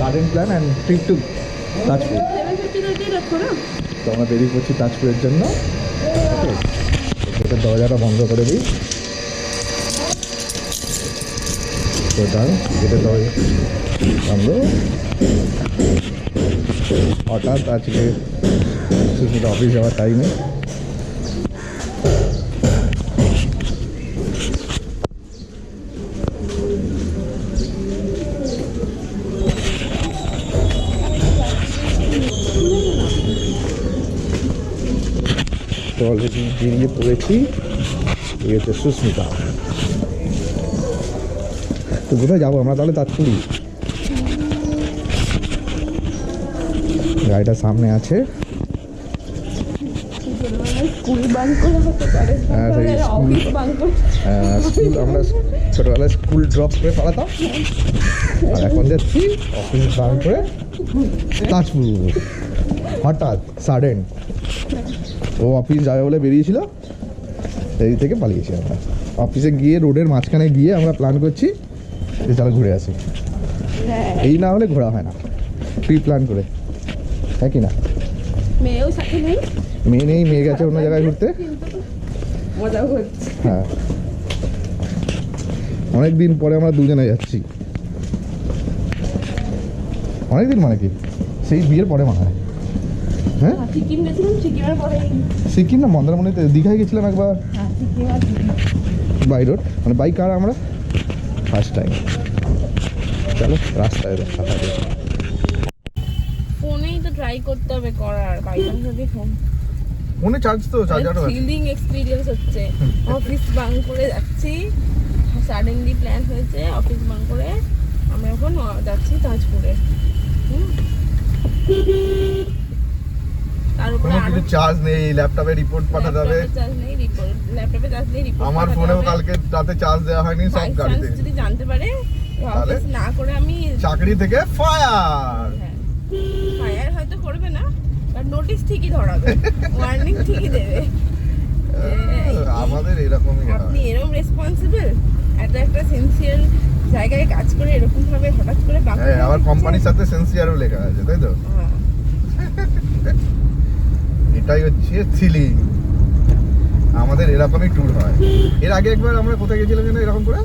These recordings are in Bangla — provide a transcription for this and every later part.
Sudden plan and trip to Tajpur. তো আমরা বেরিয়ে পড়ছি তাজপুরের জন্য। গেটের দরজাটা বন্ধ করে দিই। টোটাল গেটের দরজা বন্ধ। হঠাৎ আজকে সুস্মিতা অফিস যাওয়ার টাইমে তো অলরেডি বেরিয়ে পড়েছি। এই হচ্ছে সুস্মিতা। তো কোথায় যাবো আমরা তাহলে? তাজপুরি। গাড়িটা সামনে আছে। আমরা ছোটবেলায় স্কুল ড্রপ করে পালাতাম, আর এখন যাচ্ছি অফিস বাঙ্ক করে তাজপুর। হঠাৎ সাডেন ও অফিস যাবে বলে বেরিয়েছিল, এই থেকে পালিয়েছি আমরা। অফিসে গিয়ে রোডের মাঝখানে গিয়ে আমরা প্ল্যান করছি যে চলো ঘুরে আসি। এই না হলে ঘোরা হয় না, প্রি প্ল্যান করে, হ্যাঁ কি না? মেয়েও সাথে নেই, মেয়ে নেই, মেয়ে গেছে অন্য জায়গায় ঘুরতে। মজাও হচ্ছে। হ্যাঁ, অনেকদিন পরে আমরা দুজনে যাচ্ছি। অনেকদিন মানে কি, সেই বিয়ের পরে মনে হয়। হ্যাঁ, সিকিম গেছিলাম, সিকিমের পরে সিকিম না মন্দারমণিতে, দীঘায় গেছিলাম একবার বাই রোড, মানে বাই কার আমরা ফার্স্ট টাইম। চলো রাস্তায় দেখা হবে। ফোনেই তো ট্রাই করতে হবে করার, বাইরে যদি ফোন ফোনে চার্জ তো চার্জারও আছে। থ্রিলিং এক্সপেরিয়েন্স হচ্ছে। অফিস বাঙ্ক করে যাচ্ছি, সাডেনলি প্ল্যান হয়েছে অফিস বাঙ্ক করে আমরা এখন যাচ্ছি তাজপুরে। তার উপরে কোনো আরো কিছু চার্জ নেই, ল্যাপটপে রিপোর্ট পাঠাতে হবে। ল্যাপটপে চার্জ নেই, রিপোর্ট আমার ফোনেও কালকে রাতে চার্জ দেওয়া হয়নি, সব গাড়িতে। যদি জানতে পারে অফিস না করে আমি চাকরি থেকে ফায়ার। ফায়ার হয়তো করবে না, বাট নোটিস ঠিকই ধরাবে, ওয়ার্নিং ঠিকই দেবে। আমাদের এরকমই আপনি এরকম রেসপন্সিবল, একটা সিনসিয়ার জায়গায় কাজ করে এরকম ভাবে হঠাৎ করে বাকি। আবার কোম্পানির সাথে সিনসিয়ারও লেখা আছে, তাই তো? এটাই হচ্ছে থ্রিলিং। আমাদের এরকমই ট্যুর হয়। এর আগে একবার আমরা কোথায় গেছিলাম যেন এরকম করে?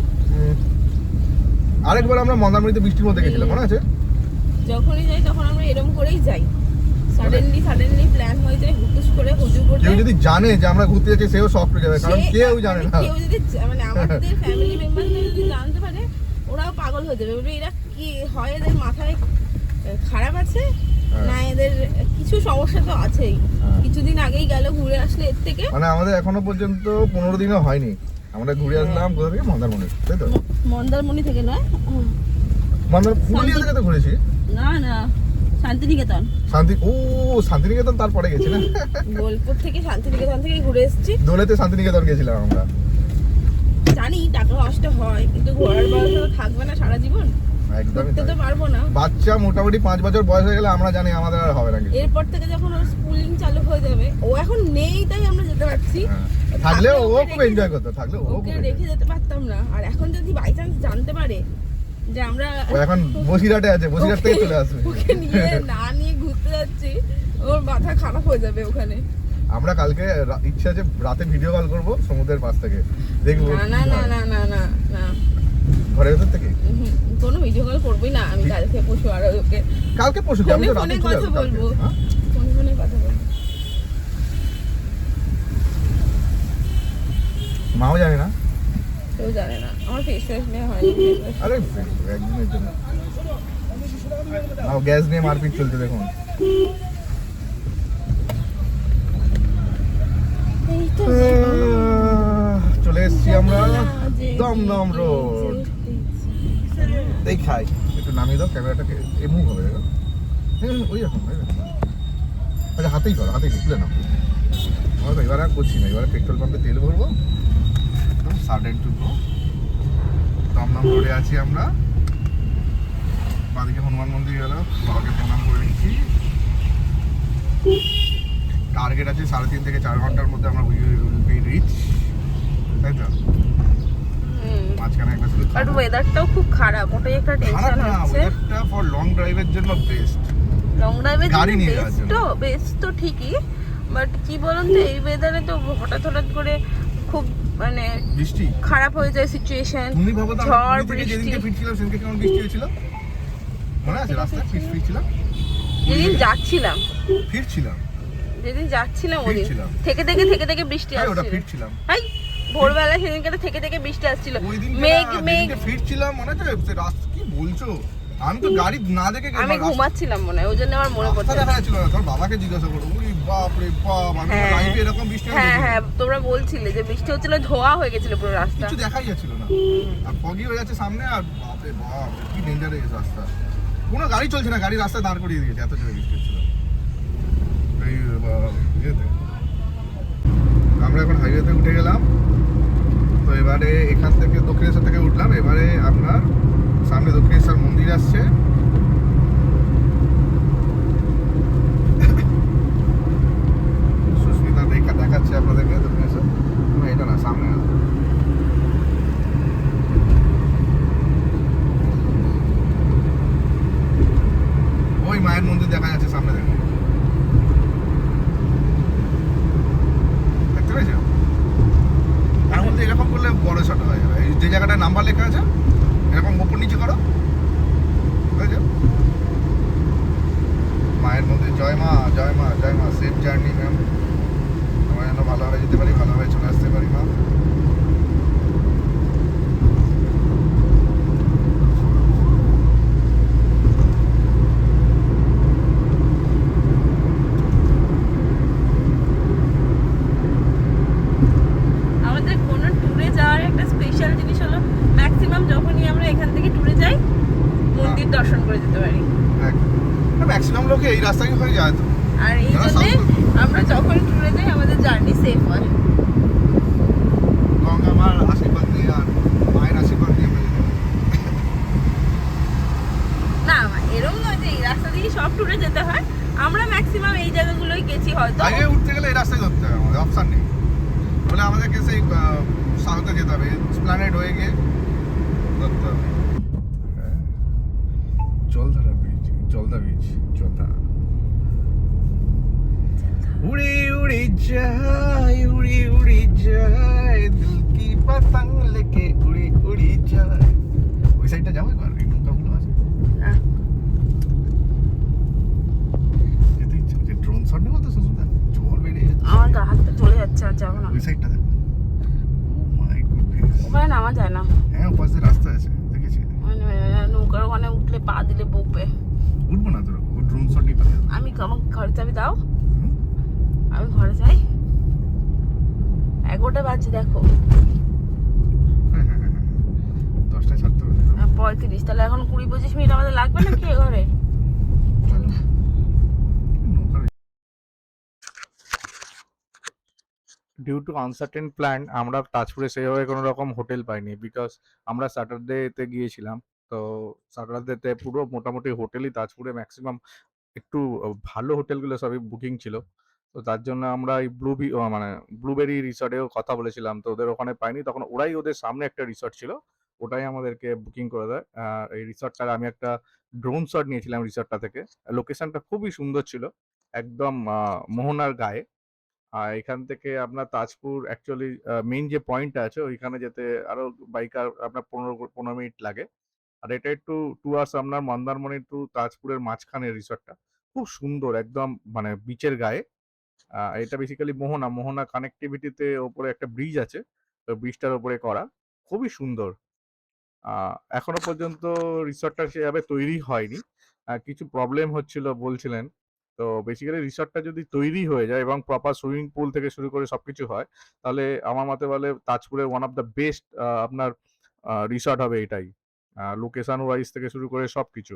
আরেকবার আমরা মন্দারমণিতে বৃষ্টির মধ্যে গেছিলাম, মনে আছে? যখনই যাই তখন আমরা এরকম করেই যাই। সাডেনলি প্ল্যান হয়ে যায়, হুটুস করে হুজু করে। কেউ যদি জানে যে আমরা ঘুরতে যাচ্ছি, সেও শক হয়ে যাবে, কারণ কেউ জানে না। কেউ যদি মানে আমাদের ফ্যামিলি মেম্বাররা যদি জানতে পারে, ওরাও পাগল হয়ে যাবে। বলবে এরা কি হয়, এদের মাথায় খারাপ আছে না, এদের কিছু সমস্যা তো আছেই। কিছুদিন আগেই গেল ঘুরে আসলে এর থেকে, মানে আমাদের এখনো পর্যন্ত 15 দিনও হয়নি। আমরা ঘুরে আসলাম কোথা থেকে? মন্দারমণি, তাই তো? মন্দারমণি থেকে নয়, পুরুলিয়া থেকে তো ঘুরেছি। না শান্তিনিকেতন। শান্তিনিকেতন তারপরে গেছি না? বোলপুর থেকে শান্তিনিকেতন থেকে ঘুরে এসেছি। দোলেতে শান্তিনিকেতন গেছিলাম আমরা। জানি টাকা নষ্ট হয়, কিন্তু ঘোরার বয়স তো থাকবে না সারা জীবন, একদমই তো পারবো না। বাচ্চা মোটামুটি 5 বছর বয়স হয়ে গেলে আমরা জানি আমাদের আর হবে না কিছু। এরপর থেকে যখন ওর স্কুলিং চালু হয়ে যাবে, ও এখন নেই তাই আমরা যেতে পারছি। থাকলে ও খুব এনজয় করতো, থাকলে ও ওকে রেখে যেতে পারতাম না। আর এখন যদি বাই চান্স জানতে পারে যে আমরা এখন বসিরহাটে আছে, বসিরহাট থেকে চলে আসবে, ওকে নিয়ে না ঘুরতে যাচ্ছি, ওর মাথা খারাপ হয়ে যাবে ওখানে। আমরা কালকে ইচ্ছা আছে রাতে ভিডিও কল করবো সমুদ্রের পাশ থেকে, দেখবো। না না না না না না, ঘরের ভেতর থেকে কোনো ভিডিও কল করবই না আমি কালকে পরশু। আর ওকে কালকে পরশু আমি তো রাতে চলে আসবো, বলবো ফোনে কথা বলবো। মাও জানে না, কেউ জানে না, আমার ফেস ওয়াশ নেওয়া হয়নি। আরে একদিনের জন্য গ্যাস নিয়ে মারপিট চলছে, দেখুন। চলে এসছি আমরা দমদম রোড। এই খাই একটু নামিয়ে দাও ক্যামেরাটাকে, এমন হবে দেখো। ওই রকম আচ্ছা, হাতেই করো, হাতেই তুলে নাও। আমরা তো এবার আর করছি না, এবারে পেট্রোল পাম্পে তেল ভরবো। Sudden to go. দমদম রোডে আছি আমরা। বাদিকে হনুমান মন্দির গেল, বাবাকে প্রণাম করে নিচ্ছি। টার্গেট আছে 3.5 থেকে 4 ঘন্টার মধ্যে আমরা রিচ, তাই তো? মাঝখানে একবার শুধু বাট ওয়েদারটাও খুব খারাপ, ওটাই একটা টেনশন হচ্ছে। ওয়েদারটা ফর লং ড্রাইভের জন্য বেস্ট। লং ড্রাইভের গাড়ি জন্য নিয়ে যাওয়ার জন্য। বেস্ট তো ঠিকই, বাট কি বলুন তো এই ওয়েদারে তো হঠাৎ হঠাৎ করে খুব মানে বৃষ্টি খারাপ হয়ে যায় সিচুয়েশন। তুমি ভাবো তো ঝড় আমরা পুরী থেকে বৃষ্টি, যেদিনকে ফিরছিলাম সেদিনকে কেমন বৃষ্টি হয়েছিল মনে আছে? রাস্তায় ফিরছিলাম যেদিন যাচ্ছিলাম ফিরছিলাম ওদিন ফিরছিলাম। থেকে থেকে বৃষ্টি হ্যাঁ, ওটা আসছিল। ফিরছিলাম হাই ভোরবেলা সেদিনকে থেকে বৃষ্টি আসছিল, ওই দিন মেঘ মেঘ। ফিরছিলাম মনে আছে? সে রাস্তা কি বলছো, আমি তো গাড়ি না দেখে আমি ঘুমাচ্ছিলাম মনে হয়, ওই জন্য আমার মনে পড়ছে। দেখা যাচ্ছিল না। তোর বাবাকে জিজ্ঞাসা করো, ওই বাপ রে বাপ, আমি হ্যাঁ। লাইফে এরকম বৃষ্টি আমি হ্যাঁ দেখিনি। হ্যাঁ, তোমরা বলছিলে যে বৃষ্টি হচ্ছিল, ধোয়া হয়ে গেছিল পুরো রাস্তা। কিছু দেখাই যাচ্ছিল না, আর ফগি হয়ে যাচ্ছে সামনে, আর বাপ রে বাপ কি ডেঞ্জারাস রাস্তা। কোনো গাড়ি চলছে না, গাড়ি রাস্তায় দাঁড় করিয়ে দিয়েছে, এত জোরে বৃষ্টি হচ্ছিল। এই ইয়েতে আমরা এখন হাইওয়েতে উঠে গেলাম। তো এবারে এখান থেকে দক্ষিণেশ্বর থেকে উঠলাম, এবারে আপনার সামনে দক্ষিণেশ্বর মন্দির আসছে। সুস্মিতা দেখাচ্ছে আপনাদেরকে দক্ষিণেশ্বর, এটা না সামনে আছে। ওই মায়ের মন্দির দেখা যাচ্ছে সামনে, দেখুন দেখতে পেয়েছো? তার মধ্যে এরকম করলে বড় ছোট হয়ে যাবে। এই যে জায়গাটায় নাম্বার লেখা আছে এরকম ওপর নিচে করো, বুঝেছো? মায়ের মন্দির। জয় মা জয় মা জয় মা, সেফ জার্নি ম্যাম, আমরা যেন ভালোভাবে যেতে পারি, ভালোভাবে চলে আসতে পারি মা। আমাদের কোনো ট্যুরে যাওয়ার একটা স্পেশাল জিনিস হলো ম্যাক্সিমাম যখনই আমরা এখান থেকে ট্যুরে যাই মন্দির দর্শন করে যেতে পারি। ম্যাক্সিমাম লোকে এই রাস্তায় হয়ে যায় তো। আর এই জন্যে আমরা যখন ট্যুরে যাই আমাদের জার্নি সেফ হয়। গঙ্গা মার আশীর্বাদ নিয়ে আর মায়ের আশীর্বাদ নিয়ে আমরা যেতে পারি। না এরকম নয় যে এই রাস্তা দিয়ে সব ট্যুরে যেতে হয়, আমরা ম্যাক্সিমাম এই জায়গাগুলোই গেছি হয়তো। হাইওয়ে উঠতে গেলে এই রাস্তায় ধরতে হবে, আমাদের অপশন নেই। বলে আমাদেরকে সেই সাউথে যেতে হবে, স্প্ল্যানেড হয়ে গিয়ে ধরতে হবে। জলধারা বীচ, জলদা বীচ, জলদা। উড়ে উড়ে যায়, উড়ে উড়ে যায়, দিল কি পতঙ্গ লেকে উড়ে উড়ে যায়। ওই সাইডটা যাবো একবার, এই নৌকাগুলো আছে। না, যেতে ইচ্ছা হচ্ছে, ড্রোন শট নেবো তো সুন্দর, জল বেরিয়ে যাচ্ছে। আমার গা হাত পা চলে যাচ্ছে, আর যাবো না। ওই সাইডটা দেখো, ও মাই গুডনেস। ওখানে নামা যায় না, হ্যাঁ ওপাশে রাস্তা আছে, দেখেছি। মানে নৌকার ওখানে উঠলে পা দিলে বকবে। উঠবো না তোর, ও ড্রোন শটই পাবে। আমি আমার ঘরে চাবি দাও, আমি ঘরে যাই। 11টা বাজে দেখো, 10টায় ছাড়তে হবে। 35, তাহলে এখন 20-25 মিনিট আমাদের লাগবে না কি ঘরে? চলো। ডিউ টু আনসার্টেন প্ল্যান আমরা তাজপুরে সেভাবে কোনো রকম হোটেল পাইনি, বিকজ আমরা স্যাটারডেতে গিয়েছিলাম। তো স্যাটারডেতে পুরো মোটামুটি হোটেলই তাজপুরে ম্যাক্সিমাম একটু ভালো হোটেলগুলো সবই বুকিং ছিল। তো তার জন্য আমরা এই মানে ব্লুবেরি রিসর্টেও কথা বলেছিলাম, তো ওদের ওখানে পাইনি। তখন ওরাই ওদের সামনে একটা রিসর্ট ছিল, ওটাই আমাদেরকে বুকিং করে দেয়। এই রিসর্টটার আমি একটা ড্রোন শট নিয়েছিলাম রিসর্টটা থেকে। লোকেশনটা খুবই সুন্দর ছিল, একদম মোহনার গায়ে। আর এখান থেকে আপনার তাজপুর অ্যাকচুয়ালি মেইন যে পয়েন্টটা আছে ওইখানে যেতে আরো বাইকার আপনার 15 মিনিট লাগে। আর এটা একটু টুয়ার্স আপনার মন্দারমণি টু তাজপুরের মাঝখানে রিসর্টটা, খুব সুন্দর একদম মানে বিচের গায়ে। এটা বেসিক্যালি মোহনা কানেক্টিভিটিতে ওপরে একটা ব্রিজ আছে, তো ব্রিজটার ওপরে করা, খুবই সুন্দর। এখনো পর্যন্ত রিসর্টটা সেভাবে তৈরি হয়নি, কিছু প্রবলেম হচ্ছিল বলছিলেন। তো বেসিক্যালি রিসর্টটা যদি তৈরি হয়ে যায় এবং প্রপার সুইমিং পুল থেকে শুরু করে সবকিছু হয়, তাহলে আমার মতে বলে তাজপুরের ওয়ান অফ দ্য বেস্ট আপনার রিসর্ট হবে এটাই। লোকেশন ওয়াইজ থেকে শুরু করে সবকিছু,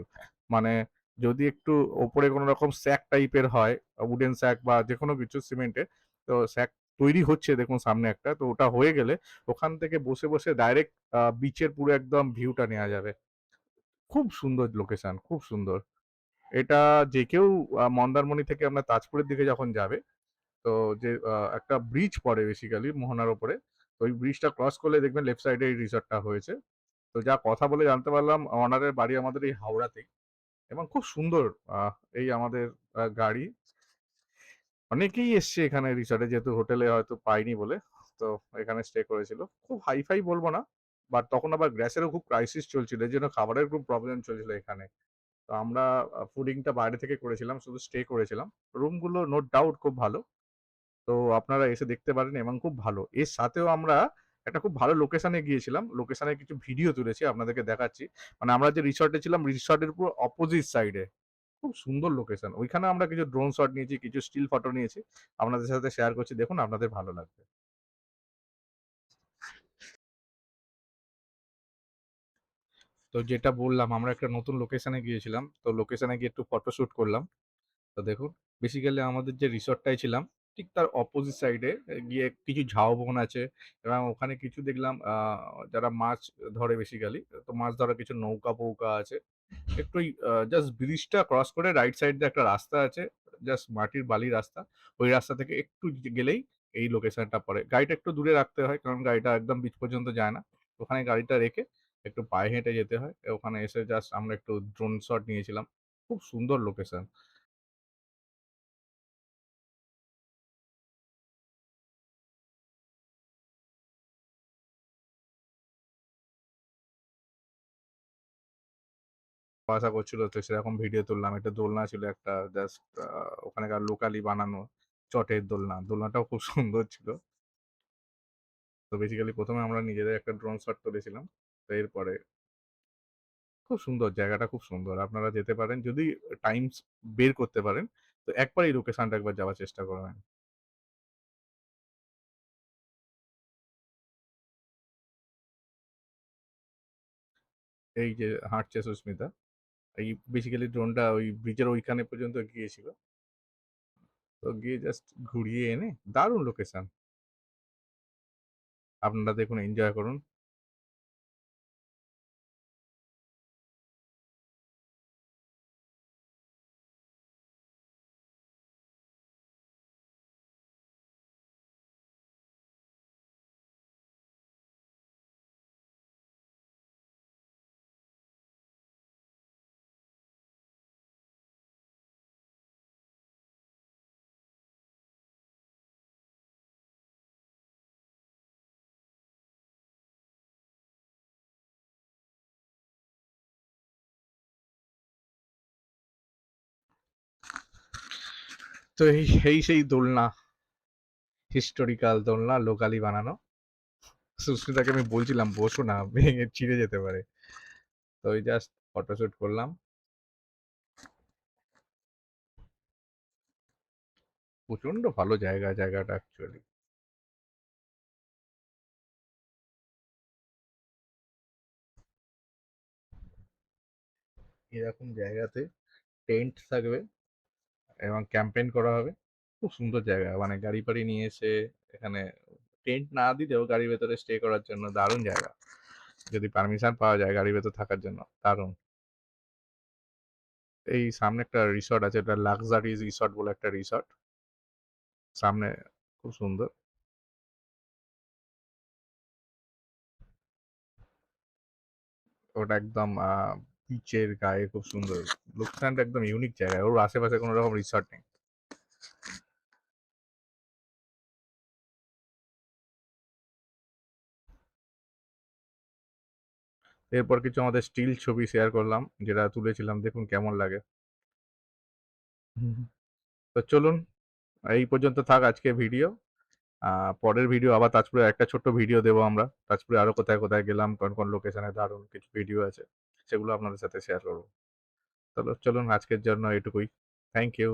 মানে যদি একটু ওপরে কোনো রকম স্যাক টাইপের হয়, উডেন স্যাক বা যে কোনো কিছু সিমেন্টের, তো স্যাক তৈরি হচ্ছে দেখুন সামনে একটা, তো ওটা হয়ে গেলে ওখান থেকে বসে বসে ডাইরেক্ট বিচের পুরো একদম ভিউটা নেওয়া যাবে। খুব সুন্দর লোকেশন, খুব সুন্দর। এটা যে কেউ মন্দারমণি থেকে আপনার তাজপুরের দিকে যখন যাবে, তো যে একটা ব্রিজ পড়ে বেসিক্যালি মোহনার ওপরে, তো ওই ব্রিজটা ক্রস করলে দেখবেন লেফট সাইডে এই রিসর্টটা হয়েছে। তো যা কথা বলে জানতে পারলাম ওনারের বাড়ি আমাদের এই হাওড়াতেই, এবং খুব সুন্দর এই আমাদের গাড়ি। অনেকেই এসছে এখানে রিসর্টে, যেহেতু হোটেলে হয়তো পাইনি বলে, তো এখানে স্টে করেছিল। খুব হাইফাই বলবো না, বাট তখন আবার গ্যাসেরও খুব ক্রাইসিস চলছিল, এই জন্য খাবারের খুব প্রবলেম চলছিল এখানে। তো আমরা ফুডিংটা বাইরে থেকে করেছিলাম, শুধু স্টে করেছিলাম। রুমগুলো নো ডাউট খুব ভালো, তো আপনারা এসে দেখতে পারেন, এবং খুব ভালো। এর সাথেও আমরা একটা খুব ভালো লোকেশনে গিয়েছিলাম, লোকেশনের কিছু ভিডিও তুলেছি, আপনাদেরকে দেখাচ্ছি। মানে আমরা যে রিসর্টে ছিলাম, রিসর্টের পুরো অপোজিট সাইডে খুব সুন্দর লোকেশন, ওইখানে আমরা কিছু ড্রোন শট নিয়েছি, কিছু স্টিল ফটো নিয়েছি, আপনাদের সাথে শেয়ার করছি, দেখুন আপনাদের ভালো লাগবে। তো যেটা বললাম, আমরা একটা নতুন লোকেশনে গিয়েছিলাম, তো লোকেশনে গিয়ে একটু ফটো শুট করলাম। তো দেখুন, বেসিক্যালি আমাদের যে রিসর্টটায় ছিলাম, ঠিক তার অপোজিট সাইডে গিয়ে কিছু ঝাউবন আছে, এবং ওখানে কিছু দেখলাম যারা মাছ ধরে বেসিক্যালি, তো মাছ ধরার কিছু নৌকা ফৌকা আছে। একটু জাস্ট ব্রিজটা ক্রস করে রাইট সাইড দিয়ে একটা রাস্তা আছে, জাস্ট মাটির বালি রাস্তা। ওই রাস্তা থেকে একটু গেলেই এই লোকেশনটা পড়ে। গাড়িটা একটু দূরে রাখতে হয়, কারণ গাড়িটা একদম বিচ পর্যন্ত যায় না। ওখানে গাড়িটা রেখে একটু পায়ে হেঁটে যেতে হয়। ওখানে এসে জাস্ট আমরা একটু ড্রোন শট নিয়েছিলাম। খুব সুন্দর লোকেশন। আশা করছিল, তো সেরকম ভিডিও তুললাম। একটা দোলনা ছিল একটা, জাস্ট ওখানকার লোকালি বানানো চটের দোলনা। দোলনাটাও খুব সুন্দর ছিল। তো বেসিক্যালি প্রথমে আমরা নিজেদের একটা ড্রোন শট তুলেছিলাম। তো এরপরে খুব সুন্দর, জায়গাটা খুব সুন্দর। আপনারা যেতে পারেন যদি টাইম বের করতে পারেন, তো একবার এই লোকেশনটা একবার যাওয়ার চেষ্টা করবেন। এই যে হাঁটছে সুস্মিতা, এই বেসিক্যালি ড্রোনটা ওই ব্রিজের ওইখানে পর্যন্ত গিয়েছিল। তো গিয়ে জাস্ট ঘুরিয়ে এনে দারুণ লোকেশন। আপনারা দেখুন, এনজয় করুন। তো এই এই সেই দোলনা, হিস্টোরিক্যাল দোলনা, লোকালি বানানো। সুস্মিতাকে আমি বলছিলাম বসো না, ভেঙে ছিঁড়ে যেতে পারে। তো ওই জাস্ট ফটোশুট করলাম। প্রচন্ড ভালো জায়গা, জায়গাটা অ্যাকচুয়ালি। এরকম জায়গাতে টেন্ট থাকবে এবং ক্যাম্পেইন করা হবে। খুব সুন্দর জায়গা, মানে গাড়ি ফাড়ি নিয়ে এসে এখানে টেন্ট না দিলেও গাড়ির ভেতরে স্টে করার জন্য দারুণ জায়গা, যদি পারমিশন পাওয়া যায় গাড়ির ভেতর থাকার জন্য, দারুণ। এই সামনে একটা রিসর্ট আছে, এটা লাক্সারি রিসর্ট বলে একটা রিসর্ট সামনে, খুব সুন্দর। ওটা একদম বিচের গায়ে, খুব সুন্দর লোকেশনটা, একদম ইউনিক জায়গায়, ওর আশেপাশে কোনো রকম রিসর্ট নেই। এরপর কিছু আমাদের স্টিল ছবি শেয়ার করলাম, যেটা তুলেছিলাম, দেখুন কেমন লাগে। হুম। তো চলুন, এই পর্যন্ত থাক আজকে ভিডিও। পরের ভিডিও আবার তাজপুরে একটা ছোট্ট ভিডিও দেবো আমরা, তাজপুরে আরো কোথায় কোথায় গেলাম, কোন কোন লোকেশনে, দারুণ কিছু ভিডিও আছে, সেগুলো আপনাদের সাথে শেয়ার করবো। চলো চলুন, আজকের জন্য এটুকুই। Thank you.